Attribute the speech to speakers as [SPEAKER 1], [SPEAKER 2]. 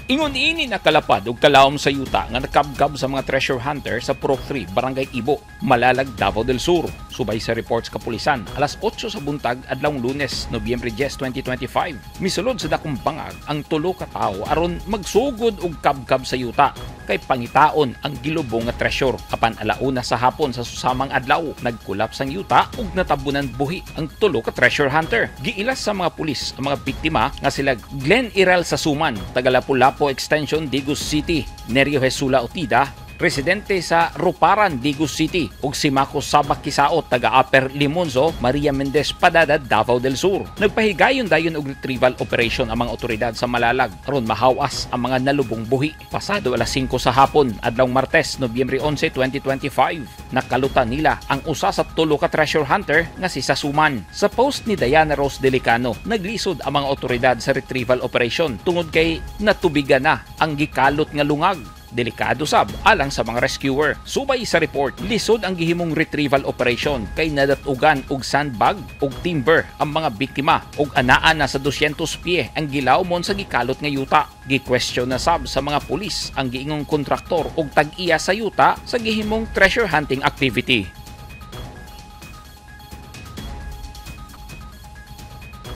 [SPEAKER 1] Ingon ini nakalapad og kalawom sa yuta nga nakabgab sa mga treasure hunter sa Purok 3, Barangay Ibo, Malalag, Davao del Sur. Subay sa reports kapulisan, alas 8 sa buntag adlawng Lunes, Nobyembre 10, 2025. Misulod sa dakong bangag ang tulo ka tawo aron magsugod og kabkab sa yuta kay pangitaon ang gilubong nga treasure. Apan alauna sa hapon sa susamang adlaw, nagkulaps ang yuta ug natabunan buhi ang tulo ka treasure hunter. Giilas sa mga pulis ang mga biktima nga sila Glenn Irel Sasuman, taga Lapu-Lapu Extension, Digus City; Nerio Jesula Otida, residente sa Ruparan, Digus City; ug si Mako Sabak Kisaot, taga Upper Limonzo, Maria Mendez Padada, Davao del Sur. Nagpahigayon dayon og retrieval operation ang mga otoridad sa Malalag aron mahawas ang mga nalubong buhi. Pasado alas 5 sa hapon adlawng Martes, Nobyembre 11, 2025, nakalutan nila ang usa sa tulo ka treasure hunter nga si Sasuman. Sa post ni Diana Rose Delicano, naglisod ang mga otoridad sa retrieval operation tungod kay natubigan na ang gikalot nga lungag. Delikado sab alang sa mga rescuer. Subay sa report, lisod ang gihimong retrieval operation kay nadatugan og sandbag ug timber ang mga biktima ug anaan na sa 200 pie ang gilawmon sa gikalot nga yuta. Gi-question na sab sa mga pulis ang giingong kontraktor ug tag-iya sa yuta sa gihimong treasure hunting activity.